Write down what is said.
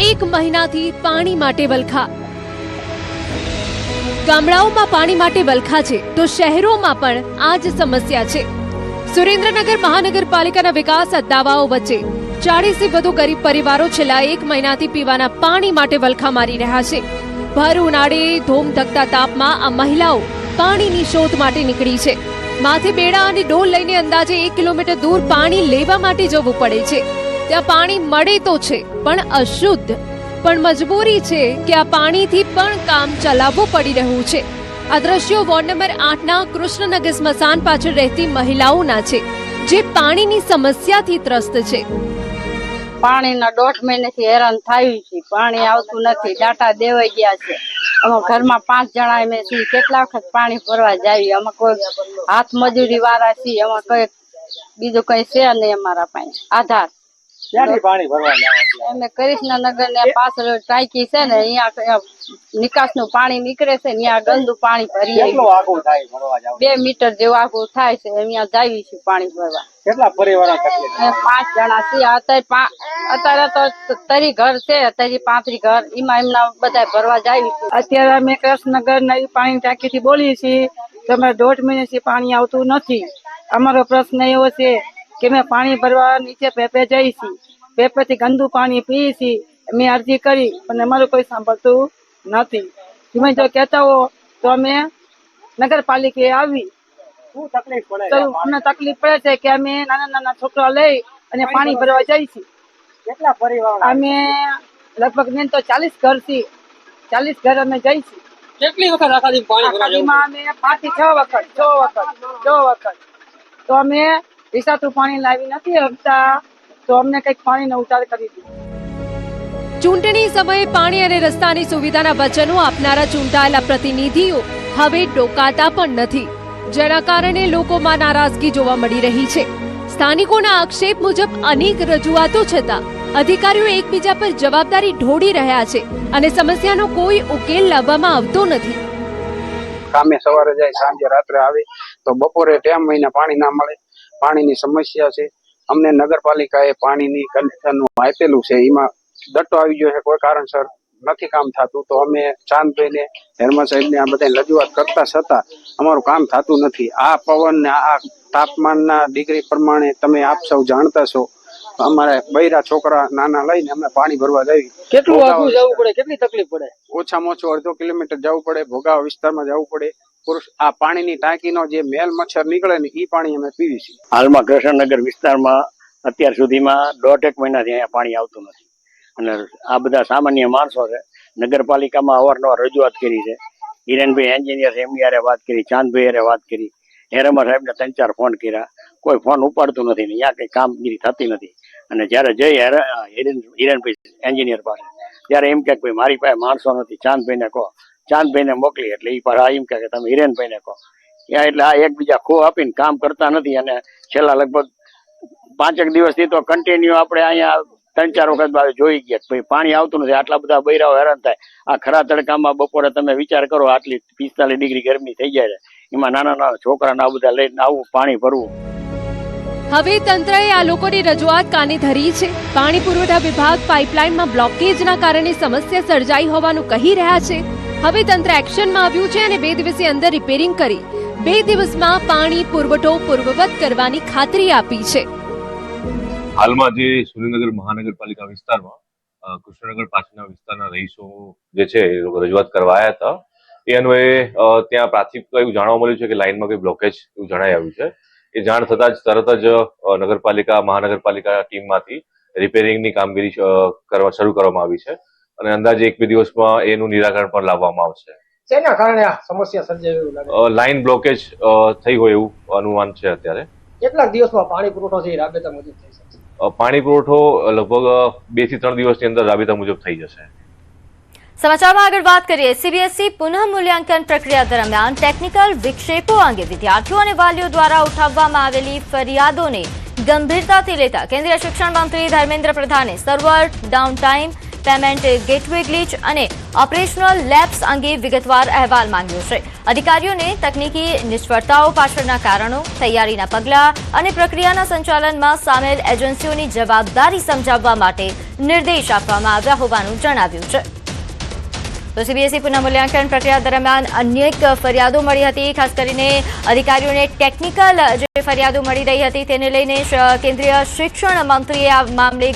1 મહિનાથી પાણી માટે વલખા। ગામડાઓમાં પાણી માટે વલખા છે તો શહેરોમાં પણ આ જ સમસ્યા છે। સુરેન્દ્રનગર મહાનગરપાલિકાના વિકાસ દાવાઓ વચ્ચે 40 થી વધુ ગરીબ પરિવારો છેલ્લા 1 મહિનાથી પીવાના પાણી માટે વલખા મારી રહ્યા છે। ભર ઉનાળે ધોમધકતા તાપમાં આ મહિલાઓ પાણીની શોધ માટે નીકળી છે। માથે બેડા અને ડોલ લઈને અંદાજે 1 કિલોમીટર દૂર પાણી લેવા માટે જવું પડે છે। ત્યાં પાણી મળે તો છે પણ અશુદ્ધ, પણ મજબૂરી છે કે આ પાણીથી પણ કામ ચલાવવું પડી રહ્યું છે। આ દ્રશ્યો વોર્ડ નંબર 8ના કૃષ્ણનગર સ્મશાન પાછળ રહેતી મહિલાઓના છે જે પાણીની સમસ્યાથી ત્રસ્ત છે। પાણીના 1.5 મહિનાથી હેરાન થયું છે। પાણી આવતું નથી, ડાટા દેવાઈ ગયા છે। અમે ઘરમાં 5 જણા અમે છીએ, કેટલા વખત પાણી ભરવા જાવી। અમે કોઈ હાથ મજૂરી વાળા છીએ, અમે કોઈ બીજું કઈ છે નહીં અમારા પાસે આધાર। પાણી ભરવા જાવ અમે કૃષ્ણનગર ને પાછળ ટાંકી છે ને, અહીંયા નિકાસનું પાણી નીકળે છે, ત્યાં ગંદુ પાણી ભરી કેટલું આગું થાય ભરવા જાવ? 2 મીટર જેવું આગું થાય છે, અહીંયા જાવી છે પાણી ભરવા। કેટલા પરિવારો તકલીફ? 5 જણા છીએ। અત્યારે તો 30 ઘર છે, 35 ઘર, એમાં એમના બધા ભરવા જાવી છે। અત્યારે અમે કૃષ્ણનગર નવી પાણી ટાંકીથી બોલીએ છીએ, તમે 1.5 મહિનાથી પાણી આવતું નથી। અમારો પ્રશ્ન એવો છે કે અમે પાણી ભરવા નીચે પેપે જઈએ છીએ, પેપેથી ગંદુ પાણી પીએ છીએ। અમે અરજી કરી પણ અમારું કોઈ સાંભળતું નથી। તમે જો કહેતા હો તો અમે નગરપાલિકાએ આવી શું તકલીફ પડે તો છે? અમને તકલીફ પડે છે કે અમે નાના છોકરા લઈ અને પાણી ભરવા જઈએ છીએ। કેટલા પરિવારો? અમે લગભગ મેં તો 40 ઘર છીએ, 40 ઘર અમે જઈએ છીએ। કેટલી વખત આખાથી પાણી ભરવા જાવ? આખાદીમાં અમે 5 થી 6 વખત તો અમે રિસાતું પાણી લાવી નથી શકતા, તો અમને કઈક પાણીનો ઉતાર કરી દો। ચૂંટણી સમયે પાણી અને રસ્તાની સુવિધાના વચનો આપનારા ચૂંટાયેલા પ્રતિનિધિઓ હવે ડોકાતા પણ નથી, જેના કારણે લોકોમાં નારાજગી જોવા મળી રહી છે। સ્થાનિકોના આક્ષેપ મુજબ અનેક રજૂઆતો છતાં અધિકારીઓ એકબીજા પર જવાબદારી ઢોળી રહ્યા છે અને સમસ્યાનો કોઈ ઉકેલ લાવવામાં આવતો નથી। કામે સવારે જાય, સાંજે રાત્રે આવે તો બપોરે ટાઈમ મહિના પાણી ના મળે। પાણીની સમસ્યા છે। અમને નગરપાલિકાએ પાણીની કનેક્શનનું આપેલું છે, એમાં દટ્ટો આવી ગયો છે, કોઈ કારણસર નથી કામ થતું। તો અમે ચાંદભાઈને, હેરમા સાહેબને આ બધા રજૂઆત કરતા છતાં અમારું કામ થતું નથી। આ પવન ને આ તાપમાનના ડિગ્રી પ્રમાણે તમે આપ સૌ જાણતા છો, અમારે બૈરા છોકરા નાના લઈને અમે પાણી ભરવા જઈએ। કેટલું આગું જવું પડે? કેટલી તકલીફ પડે? ઓછામાં ઓછું 1/2 કિલોમીટર જવું પડે, ભોગાવ વિસ્તારમાં જવું પડે। આ પાણીની ટાંકીનો જે મેલ મચ્છર નીકળે ને એ પાણી અમે પીવી છીએ। હાલમાં કૃષ્ણનગર વિસ્તારમાં અત્યાર સુધીમાં 1.5 મહિનાથી અહીંયા પાણી આવતું નથી અને આ બધા સામાન્ય માણસો છે। નગરપાલિકામાં અવારનવાર રજૂઆત કરી છે, હિરેનભાઈ એન્જિનિયર એમની હારે વાત કરી, ચાંદભાઈ હારે વાત કરી, હેરમા સાહેબને 3-4 ફોન કર્યા, કોઈ ફોન ઉપાડતું નથી ને ત્યાં કઈ કામગીરી થતી નથી। અને જયારે જઈ હિરેનભાઈ એન્જિનિયર પાસે ત્યારે એમ કે ભાઈ મારી પાસે માણસો નથી, ચાંદભાઈને કહો। ચાંદભાઈને મોકલી એટલે એ પાછા એમ કે તમે હિરેનભાઈને કહો। ત્યાં એટલે આ એકબીજા ખો આપીને કામ કરતા નથી અને છેલ્લા લગભગ 5 દિવસથી તો કન્ટિન્યુ આપણે અહીંયા 3-4 વખત જોઈ ગયા ભાઈ પાણી આવતું નથી। આટલા બધા બૈરાઓ હેરાન થાય। આ ખરા તડકામાં બપોરે તમે વિચાર કરો, આટલી 45 ડિગ્રી ગરમી થઈ જાય, એમાં નાના છોકરાને આ બધા લઈને આવું પાણી ભરવું। હવે તંત્રએ આ લોકોની રજૂઆત કાને ધરી છે। પાણી પુરવઠા વિભાગ પાઇપલાઇનમાં બ્લોકેજના કારણે સમસ્યા સર્જાઈ હોવાનું કહી રહ્યા છે। હવે તંત્ર એક્શનમાં આવ્યું છે અને 2 દિવસની અંદર રિપેરિંગ કરી 2 દિવસમાં પાણી પુરવઠો પૂર્વવત કરવાની ખાતરી આપી છે। હાલમાં જે સુરેન્દ્રનગર મહાનગરપાલિકા વિસ્તારમાં કૃષ્ણનગર પાછળના વિસ્તારના રહીશો જે છે એ લોકો રજૂઆત કરવા આવ્યા હતા। એ અન્વયે ત્યાં પ્રાથમિક એવું જાણવા મળ્યું છે કે લાઇનમાં કોઈ બ્લોકેજ એવું જણાઈ આવ્યું છે। એ જાણ થતાં જ તરત જ મહાનગરપાલિકા ટીમમાંથી રિપેરિંગની કામગીરી શરૂ કરવામાં આવી છે અને અંદાજે 1-2 દિવસમાં એનું નિરાકરણ પણ લાવવામાં આવશે। શેના કારણે આ સમસ્યા સર્જાય એવું લાગે? લાઇન બ્લોકેજ થઈ હોય એવું અનુમાન છે અત્યારે। કેટલાક દિવસમાં પાણી પુરવઠો છે એ રાબેતા મુજબ થઈ શકશે? પાણી પુરવઠો લગભગ 2 થી 3 દિવસની અંદર રાબેતા મુજબ થઈ જશે। સમાચારમાં આગળ વાત કરીએ। સીબીએસઈ પુનઃ મૂલ્યાંકન પ્રક્રિયા દરમિયાન ટેકનિકલ વિક્ષેપો અંગે વિદ્યાર્થીઓ અને વાલીઓ દ્વારા ઉઠાવવામાં આવેલી ફરિયાદોને ગંભીરતાથી લેતા કેન્દ્રીય શિક્ષણ મંત્રી ધર્મેન્દ્ર પ્રધાને server down time, payment gateway glitch અને ઓપરેશનલ લેબ્સ અંગે વિગતવાર અહેવાલ માંગ્યો છે. અધિકારીઓને તકનીકી નિષ્ફળતાઓ પાછળના કારણો, તૈયારીના પગલાં અને પ્રક્રિયાના સંચાલનમાં સામેલ એજન્સીઓની જવાબદારી સમજાવવા માટે નિર્દેશ આપવામાં આવ્યા હોવાનું જણાવ્યું છે. તો સીબીએસઈ પુનઃમૂલ્યાંકન પ્રક્રિયા દરમિયાન અનેક ફરિયાદો મળી હતી. ખાસ કરીને અધિકારીઓને ટેકનિકલ જે ફરિયાદો મળી રહી હતી તેને લઈને કેન્દ્રીય શિક્ષણ મંત્રીએ આ મામલે